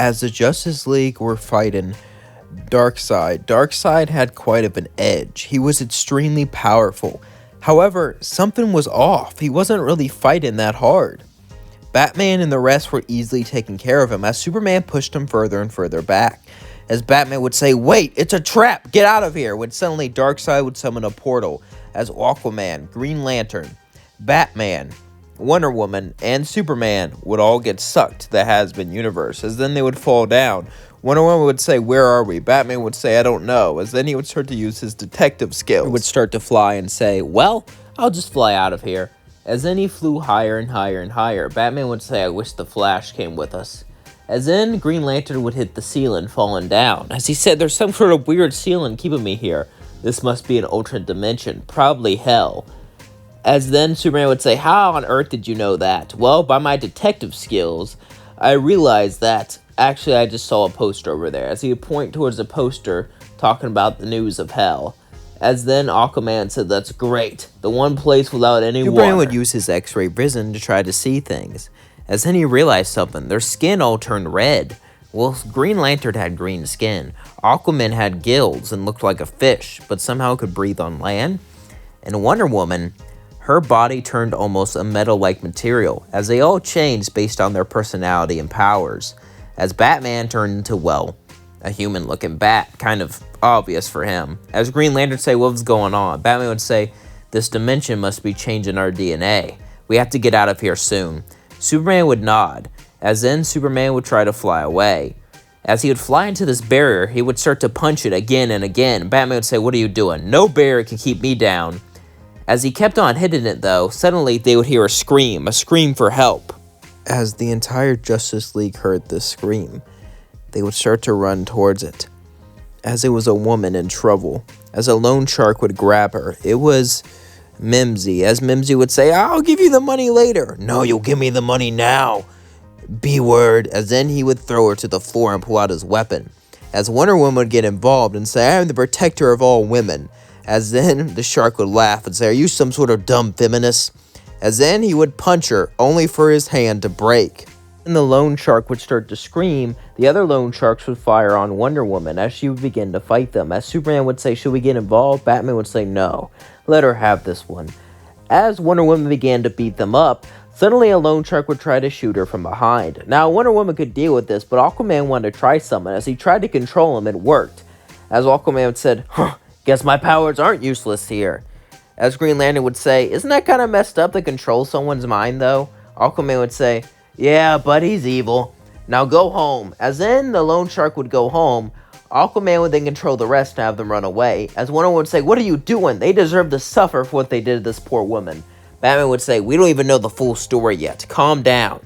As the Justice League were fighting Darkseid, Darkseid had quite of an edge. He was extremely powerful. However, something was off. He wasn't really fighting that hard. Batman and the rest were easily taking care of him as Superman pushed him further and further back. As Batman would say, "Wait, it's a trap, get out of here," when suddenly Darkseid would summon a portal as Aquaman, Green Lantern, Batman, Wonder Woman, and Superman would all get sucked to the Hazbin universe, as then they would fall down. Wonder Woman would say, "Where are we?" Batman would say, "I don't know," as then he would start to use his detective skills. He would start to fly and say, "Well, I'll just fly out of here." As then he flew higher and higher and higher. Batman would say, "I wish the Flash came with us." As then Green Lantern would hit the ceiling, falling down. As he said, "There's some sort of weird ceiling keeping me here. This must be an alternate dimension, probably hell." As then Superman would say, "How on earth did you know that?" "Well, by my detective skills, I realized that. Actually, I just saw a poster over there." As he would point towards a poster talking about the news of hell. As then Aquaman said, "That's great. The one place without any water." Superman would use his X-ray vision to try to see things. As then he realized something. Their skin all turned red. Well, Green Lantern had green skin. Aquaman had gills and looked like a fish, but somehow could breathe on land. And Wonder Woman, her body turned almost a metal-like material, as they all changed based on their personality and powers. As Batman turned into, well, a human-looking bat, kind of obvious for him. As Green Lantern would say, "What's going on?" Batman would say, "This dimension must be changing our DNA. We have to get out of here soon." Superman would nod, as then Superman would try to fly away. As he would fly into this barrier, he would start to punch it again and again. Batman would say, "What are you doing? No barrier can keep me down." As he kept on hitting it though, suddenly they would hear a scream for help. As the entire Justice League heard this scream, they would start to run towards it, as it was a woman in trouble. As a loan shark would grab her, it was Mimsy. As Mimsy would say, "I'll give you the money later." "No, you'll give me the money now." "B-word." As then he would throw her to the floor and pull out his weapon. As Wonder Woman would get involved and say, "I am the protector of all women." As then the shark would laugh and say, "Are you some sort of dumb feminist?" As then he would punch her, only for his hand to break. And the lone shark would start to scream. The other lone sharks would fire on Wonder Woman as she would begin to fight them. As Superman would say, "Should we get involved?" Batman would say, "No, let her have this one." As Wonder Woman began to beat them up, suddenly a lone shark would try to shoot her from behind. Now Wonder Woman could deal with this, but Aquaman wanted to try something. As he tried to control him, it worked. As Aquaman said, "Guess my powers aren't useless here." As Green Lantern would say, "Isn't that kind of messed up to control someone's mind though?" Aquaman would say, "Yeah, but he's evil. Now go home." As then the lone shark would go home, Aquaman would then control the rest and have them run away. As Wonder Woman would say, "What are you doing? They deserve to suffer for what they did to this poor woman." Batman would say, "We don't even know the full story yet. Calm down."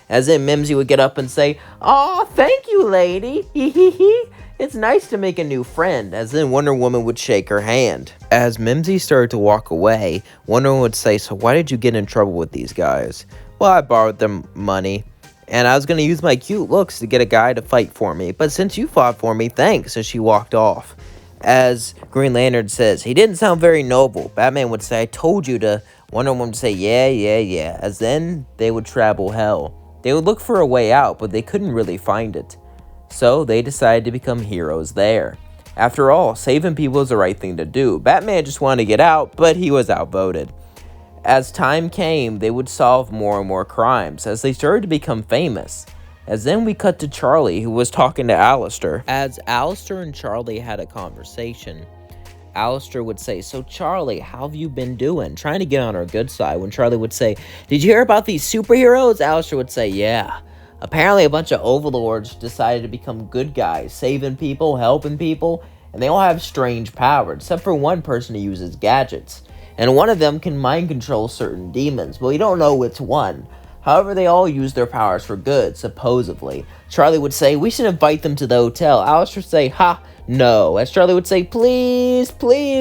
As then Mimsy would get up and say, "Aw, thank you, lady. Hee hee hee. It's nice to make a new friend." As then Wonder Woman would shake her hand. As Mimsy started to walk away, Wonder Woman would say, "So why did you get in trouble with these guys?" "Well, I borrowed them money, and I was going to use my cute looks to get a guy to fight for me. But since you fought for me, thanks." And she walked off. As Green Lantern says, "He didn't sound very noble." Batman would say, "I told you to." Wonder Woman would say, yeah. As then they would travel hell. They would look for a way out, but they couldn't really find it. So they decided to become heroes there. After all, saving people is the right thing to do. Batman just wanted to get out, but he was outvoted. As time came, they would solve more and more crimes as they started to become famous. As then we cut to Charlie, who was talking to Alistair. As Alistair and Charlie had a conversation, Alistair would say, "So Charlie, how have you been doing?" Trying to get on our good side. When Charlie would say, "Did you hear about these superheroes?" Alistair would say, "Yeah. Apparently a bunch of overlords decided to become good guys, saving people, helping people, and they all have strange powers, except for one person who uses gadgets. And one of them can mind control certain demons, but we don't know which one. However, they all use their powers for good, supposedly." Charlie would say, "We should invite them to the hotel." Alistair would say, "Ha, no." As Charlie would say, please,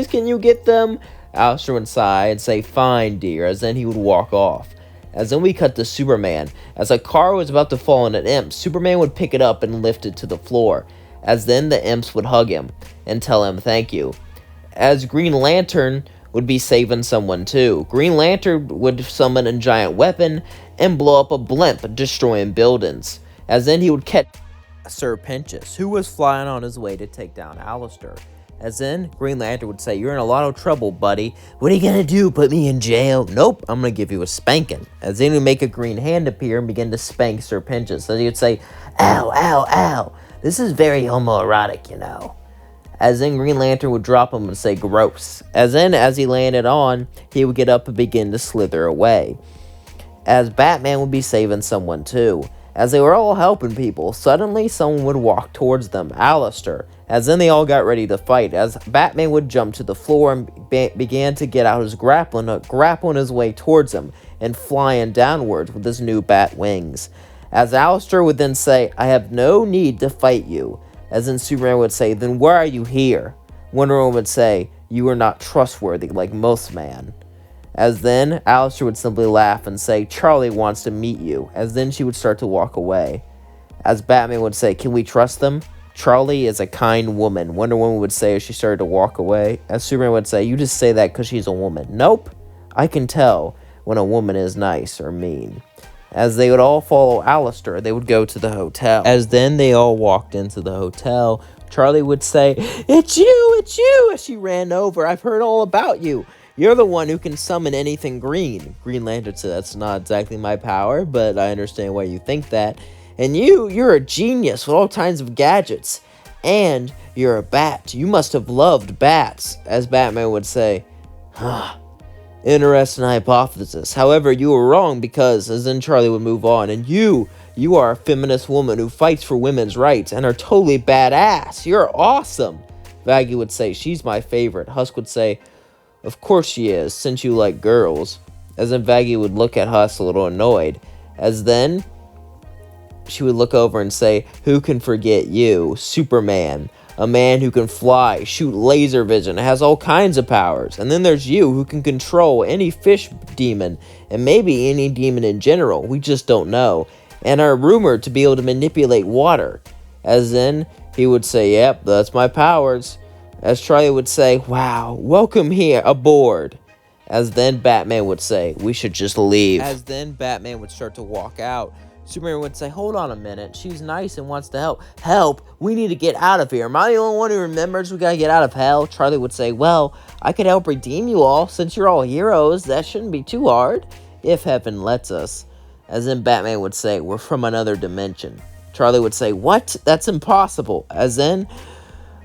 can you get them?" Alistair would sigh and say, "Fine, dear," as then he would walk off. As then we cut to Superman. As a car was about to fall on an imp, Superman would pick it up and lift it to the floor. As then the imps would hug him and tell him thank you. As Green Lantern would be saving someone too. Green Lantern would summon a giant weapon and blow up a blimp, destroying buildings. As then he would catch Sir Pentious, who was flying on his way to take down Alistair. As then, Green Lantern would say, "You're in a lot of trouble, buddy. What are you gonna do, put me in jail?" "Nope, I'm gonna give you a spanking." As then, he would make a green hand appear and begin to spank Sir Pentious. As he would say, "Ow, ow, ow. This is very homoerotic, you know." As then, Green Lantern would drop him and say, "Gross." As then, as he landed on, he would get up and begin to slither away. As Batman would be saving someone too. As they were all helping people, suddenly someone would walk towards them, Alistair. As then they all got ready to fight. As Batman would jump to the floor and began to get out his grappling hook, grappling his way towards him and flying downwards with his new bat wings. As Alistair would then say, "I have no need to fight you." As then Superman would say, "Then why are you here?" Wonder Woman would say, "You are not trustworthy like most man." As then, Alistair would simply laugh and say, "Charlie wants to meet you." As then she would start to walk away. As Batman would say, "Can we trust them? Charlie is a kind woman." Wonder Woman would say as she started to walk away. As Superman would say, "You just say that because she's a woman." "Nope, I can tell when a woman is nice or mean." As they would all follow Alistair, they would go to the hotel. As then they all walked into the hotel, Charlie would say, it's you, as she ran over. "I've heard all about you. You're the one who can summon anything green." Green Lantern said, "That's not exactly my power, but I understand why you think that. And you're a genius with all kinds of gadgets. And you're a bat. You must have loved bats." As Batman would say, "Interesting hypothesis. However, you were wrong because," as then Charlie would move on, "and you are a feminist woman who fights for women's rights and are totally badass. You're awesome." Vaggie would say, "She's my favorite." Husk would say, "Of course she is, since you like girls." As then Vaggie would look at Husk a little annoyed. As then she would look over and say, "Who can forget you, Superman? A man who can fly, shoot laser vision, has all kinds of powers. And then there's you, who can control any fish demon, and maybe any demon in general. We just don't know. And are rumored to be able to manipulate water." As then he would say, "Yep, that's my powers." As Charlie would say, "Wow, welcome here, aboard." As then Batman would say, "We should just leave." As then Batman would start to walk out, Superman would say, "Hold on a minute, she's nice and wants to help." "Help? We need to get out of here. Am I the only one who remembers we gotta get out of hell?" Charlie would say, "Well, I could help redeem you all. Since you're all heroes, that shouldn't be too hard, if heaven lets us." As then Batman would say, "We're from another dimension." Charlie would say, "What? That's impossible." As then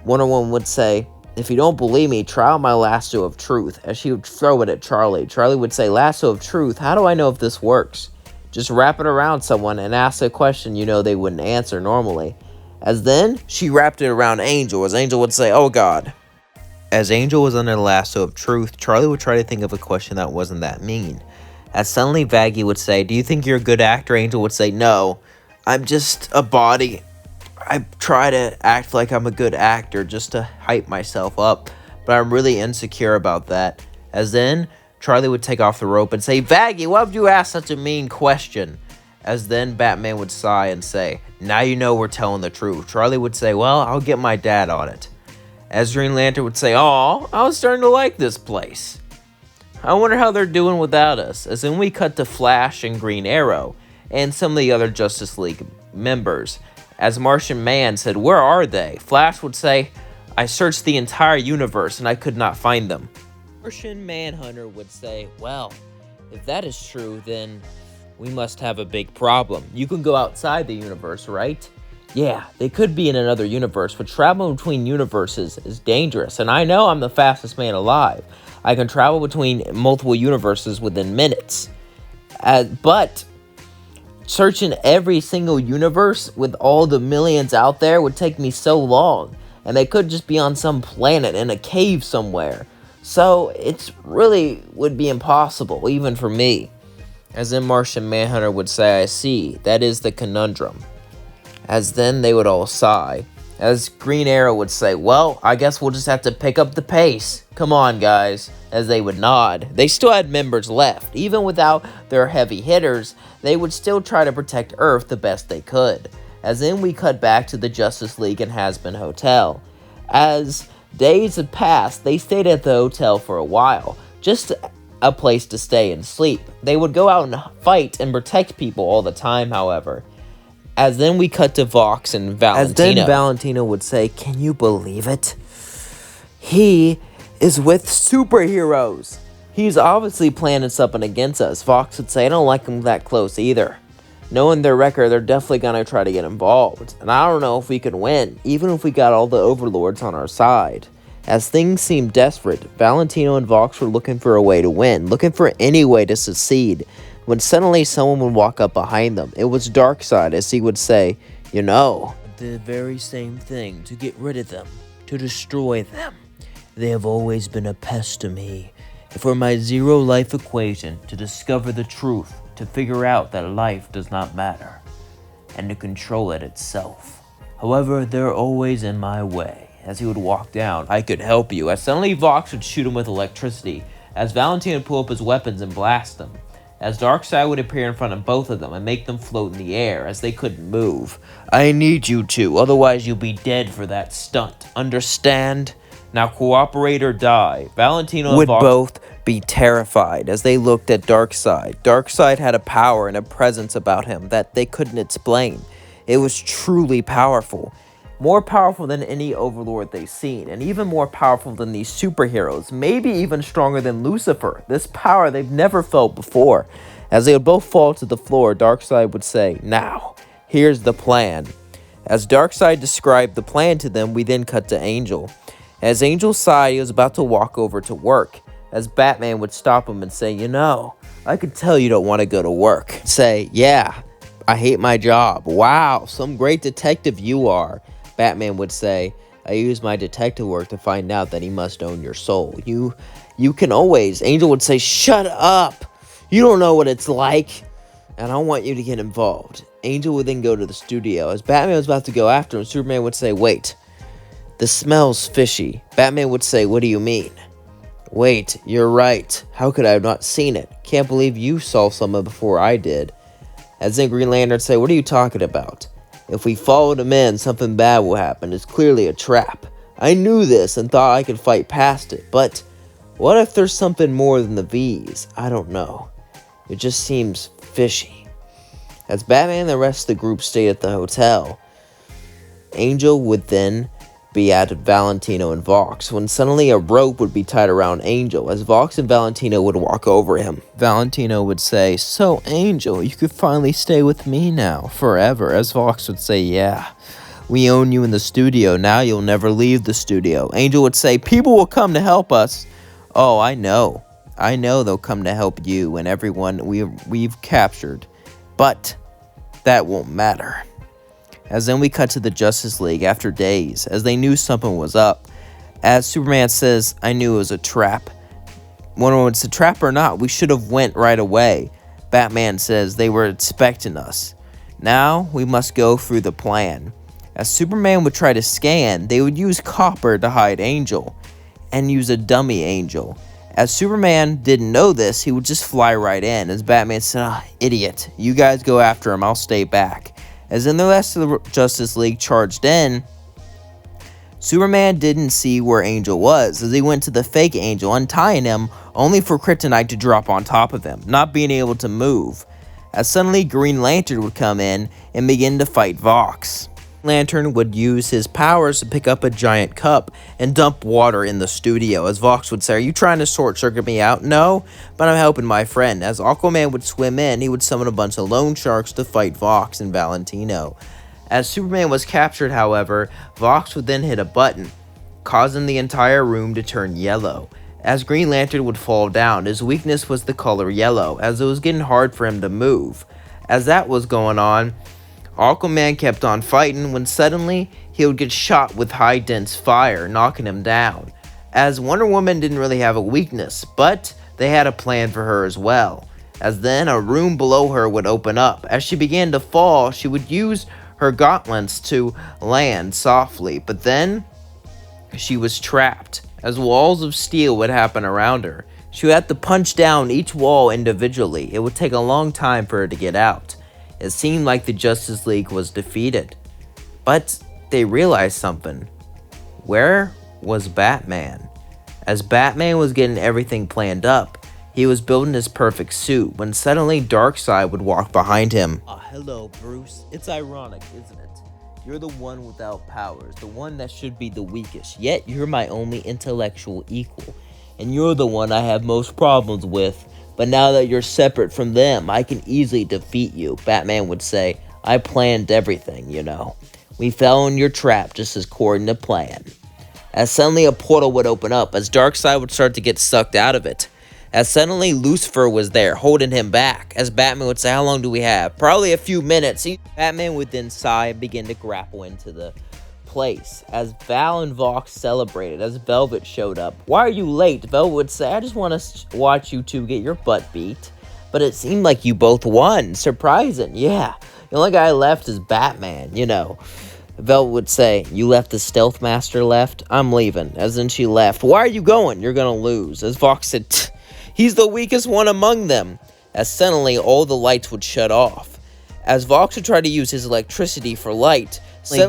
Wonder Woman would say, "If you don't believe me, try out my lasso of truth." As she would throw it at Charlie, Charlie would say, "Lasso of truth? How do I know if this works?" "Just wrap it around someone and ask a question you know they wouldn't answer normally." As then she wrapped it around Angel, as Angel would say, "Oh God." As Angel was under the lasso of truth, Charlie would try to think of a question that wasn't that mean. As suddenly Vaggie would say, "Do you think you're a good actor?" Angel would say, "No, I'm just a body. I try to act like I'm a good actor just to hype myself up, but I'm really insecure about that." As then Charlie would take off the rope and say, "Vaggie, why would you ask such a mean question?" As then Batman would sigh and say, "Now you know we're telling the truth." Charlie would say, "Well, I'll get my dad on it." As Green Lantern would say, "Aw, I was starting to like this place. I wonder how they're doing without us." As then we cut to Flash and Green Arrow and some of the other Justice League members. As Martian Man said, "Where are they?" Flash would say, "I searched the entire universe and I could not find them." Martian Manhunter would say, "Well, if that is true, then we must have a big problem. You can go outside the universe, right?" "Yeah, they could be in another universe, but traveling between universes is dangerous, and I know I'm the fastest man alive. I can travel between multiple universes within minutes. But searching every single universe with all the millions out there would take me so long, and they could just be on some planet in a cave somewhere. So it really would be impossible, even for me." As then Martian Manhunter would say, "I see, that is the conundrum." As then they would all sigh. As Green Arrow would say, "Well, I guess we'll just have to pick up the pace. Come on, guys." As they would nod. They still had members left. Even without their heavy hitters, they would still try to protect Earth the best they could. As then we cut back to the Justice League and Hazbin Hotel. As days had passed, they stayed at the hotel for a while, just a place to stay and sleep. They would go out and fight and protect people all the time, however. As then we cut to Vox and Valentino. As then Valentino would say, "Can you believe it? He is with superheroes. He's obviously planning something against us." Vox would say, "I don't like him that close either. Knowing their record, they're definitely going to try to get involved. And I don't know if we can win, even if we got all the overlords on our side." As things seemed desperate, Valentino and Vox were looking for a way to win, looking for any way to succeed, when suddenly someone would walk up behind them. It was Darkseid, as he would say, "You know, the very same thing, to get rid of them, to destroy them. They have always been a pest to me. For my zero-life equation, to discover the truth, to figure out that life does not matter, and to control it itself. However, they're always in my way." As he would walk down, "I could help you." As suddenly Vox would shoot him with electricity, as Valentino would pull up his weapons and blast them. As Darkseid would appear in front of both of them and make them float in the air as they couldn't move. "I need you to, otherwise you'll be dead for that stunt. Understand? Now cooperate or die." Valentino would both be terrified as they looked at Darkseid. Darkseid had a power and a presence about him that they couldn't explain. It was truly powerful. More powerful than any overlord they've seen, and even more powerful than these superheroes, maybe even stronger than Lucifer. This power they've never felt before. As they would both fall to the floor, Darkseid would say, "Now, here's the plan." As Darkseid described the plan to them, we then cut to Angel. As Angel sighed, he was about to walk over to work, as Batman would stop him and say, "You know, I could tell you don't want to go to work." Say, "Yeah, I hate my job." "Wow, some great detective you are." Batman would say, "I use my detective work to find out that he must own your soul. You can always." Angel would say, "Shut up. You don't know what it's like. And I want you to get involved." Angel would then go to the studio. As Batman was about to go after him, Superman would say, "Wait, this smells fishy." Batman would say, "What do you mean?" "Wait, you're right. How could I have not seen it? Can't believe you saw someone before I did." As then Green Lantern would say, "What are you talking about? If we followed him in, something bad will happen. It's clearly a trap. I knew this and thought I could fight past it. But what if there's something more than the V's? I don't know. It just seems fishy." As Batman and the rest of the group stayed at the hotel, Angel would then be at Valentino and Vox, when suddenly a rope would be tied around Angel, as Vox and Valentino would walk over him. Valentino would say, "So, Angel, you could finally stay with me now, forever." As Vox would say, "Yeah, we own you in the studio, now you'll never leave the studio." Angel would say, "People will come to help us." "Oh, I know they'll come to help you and everyone we've captured, but that won't matter." As then we cut to the Justice League after days, as they knew something was up. As Superman says, "I knew it was a trap." Whether it's a trap or not, we should have went right away. Batman says, "They were expecting us. Now we must go through the plan." As Superman would try to scan, they would use copper to hide Angel, and use a dummy Angel. As Superman didn't know this, he would just fly right in. As Batman said, "Idiot, you guys go after him, I'll stay back." As then the rest of the Justice League charged in, Superman didn't see where Angel was, as he went to the fake Angel, untying him only for Kryptonite to drop on top of him, not being able to move. As suddenly Green Lantern would come in and begin to fight Vox. Lantern would use his powers to pick up a giant cup and dump water in the studio. As Vox would say, "Are you trying to short-circuit me out?" "No, but I'm helping my friend." As Aquaman would swim in, he would summon a bunch of loan sharks to fight Vox and Valentino. As Superman was captured, however, Vox would then hit a button, causing the entire room to turn yellow. As Green Lantern would fall down, his weakness was the color yellow, as it was getting hard for him to move. As that was going on, Aquaman kept on fighting, when suddenly he would get shot with high dense fire, knocking him down. As Wonder Woman didn't really have a weakness, but they had a plan for her as well. As then a room below her would open up. As she began to fall, she would use her gauntlets to land softly, but then she was trapped, as walls of steel would happen around her. She would have to punch down each wall individually. It would take a long time for her to get out. It seemed like the Justice League was defeated. But they realized something. Where was Batman? As Batman was getting everything planned up, He was building his perfect suit when suddenly Darkseid would walk behind him. Hello, Bruce. It's ironic, isn't it? You're the one without powers, the one that should be the weakest, yet you're my only intellectual equal, and you're the one I have most problems with. But now that you're separate from them, I can easily defeat you, Batman would say. I planned everything, you know. We fell in your trap just as according to plan. As suddenly a portal would open up, as Darkseid would start to get sucked out of it. As suddenly Lucifer was there, holding him back. As Batman would say, how long do we have? Probably a few minutes. Batman would then sigh and begin to grapple into the place. As Val and Vox celebrated, as Velvet showed up. Why are you late? Velvet would say, I just want to watch you two get your butt beat. But it seemed like you both won. Surprising, yeah. The only guy left is Batman, you know. Velvet would say, you left the Stealth Master left? I'm leaving. As in she left. Why are you going? You're gonna lose. As Vox said, he's the weakest one among them. As suddenly all the lights would shut off. As Vox would try to use his electricity for light,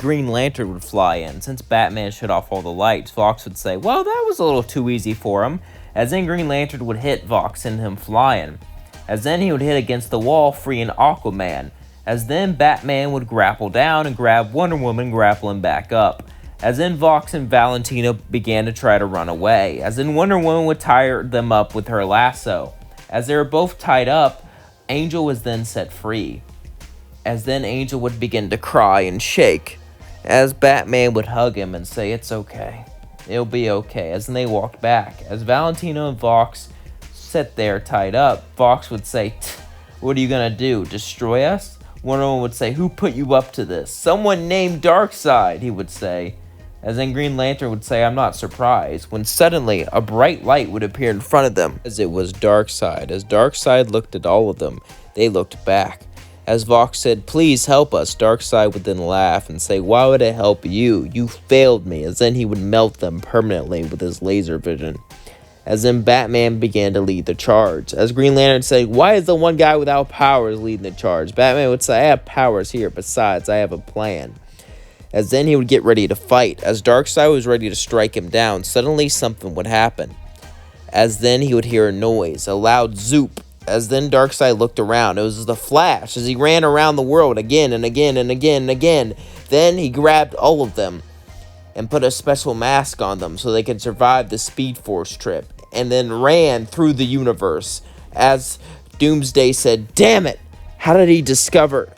Green Lantern would fly in. Since Batman shut off all the lights, Vox would say, well, that was a little too easy for him. As then Green Lantern would hit Vox, send him flying. As then he would hit against the wall, freeing Aquaman. As then Batman would grapple down and grab Wonder Woman, grappling back up. As then Vox and Valentina began to try to run away. As then Wonder Woman would tie them up with her lasso. As they were both tied up, Angel was then set free. As then Angel would begin to cry and shake. As Batman would hug him and say, it's okay. It'll be okay. As then they walked back. As Valentina and Vox sat there tied up, Vox would say, what are you gonna do? Destroy us? Wonder Woman would say, who put you up to this? Someone named Darkseid, he would say. As then Green Lantern would say, I'm not surprised, when suddenly a bright light would appear in front of them, as it was Darkseid. As Darkseid looked at all of them, they looked back. As Vox said, please help us, Darkseid would then laugh and say, why would I help you? You failed me. As then he would melt them permanently with his laser vision. As then Batman began to lead the charge. As Green Lantern said, why is the one guy without powers leading the charge? Batman would say, I have powers here. Besides, I have a plan. As then he would get ready to fight. As Darkseid was ready to strike him down, suddenly something would happen. As then he would hear a noise, a loud zoop. As then Darkseid looked around. It was the Flash as he ran around the world again and again and again and again. Then he grabbed all of them and put a special mask on them so they could survive the Speed Force trip, and then ran through the universe. As Doomsday said, damn it, how did he discover?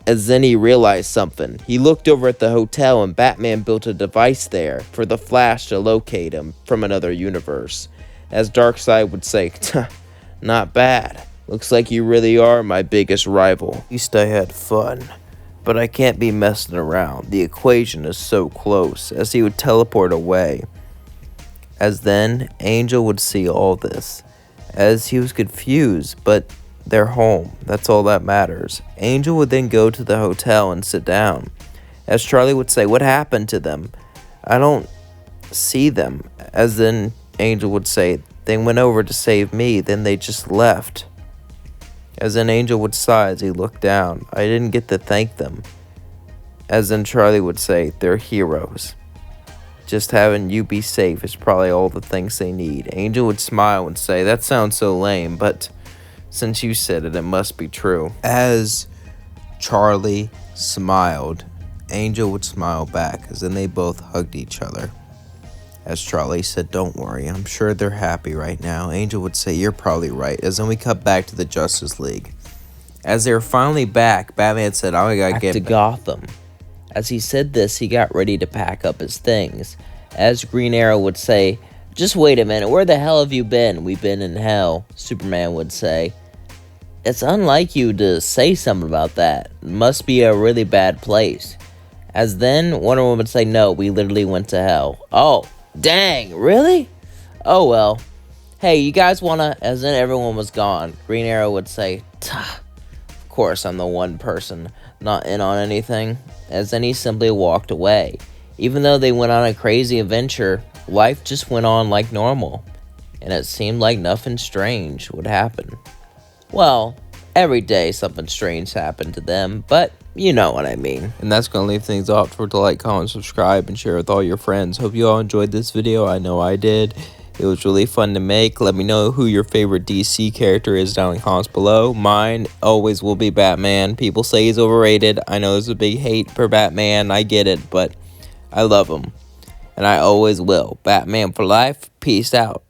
As then he realized something. He looked over at the hotel and Batman built a device there for the Flash to locate him from another universe. As Darkseid would say, not bad. Looks like you really are my biggest rival. At least I had fun. But I can't be messing around. The equation is so close. As he would teleport away. As then, Angel would see all this. As he was confused, but they're home. That's all that matters. Angel would then go to the hotel and sit down. As Charlie would say, what happened to them? I don't see them. As then, Angel would say, they went over to save me, then they just left. As then Angel would sigh as he looked down. I didn't get to thank them. As then Charlie would say, they're heroes. Just having you be safe is probably all the things they need. Angel would smile and say, that sounds so lame, but since you said it, it must be true. As Charlie smiled, Angel would smile back, as then they both hugged each other. As Charlie said, don't worry, I'm sure they're happy right now. Angel would say, you're probably right. As then we cut back to the Justice League. As they were finally back, Batman said, I gotta get to Gotham. As he said this, he got ready to pack up his things. As Green Arrow would say, just wait a minute, where the hell have you been? We've been in hell, Superman would say. It's unlike you to say something about that. It must be a really bad place. As then Wonder Woman would say, no, we literally went to hell. Oh. Dang, really? Oh well. Hey, you guys wanna... As then everyone was gone. Green Arrow would say, of course I'm the one person not in on anything. As then he simply walked away. Even though they went on a crazy adventure, life just went on like normal. And it seemed like nothing strange would happen. Well, every day something strange happened to them, but you know what I mean. And that's going to leave things off. For to like, comment, subscribe, and share with all your friends. Hope you all enjoyed this video. I know I did. It was really fun to make. Let me know who your favorite DC character is down in the comments below. Mine always will be Batman. People say he's overrated. I know there's a big hate for Batman. I get it, but I love him. And I always will. Batman for life. Peace out.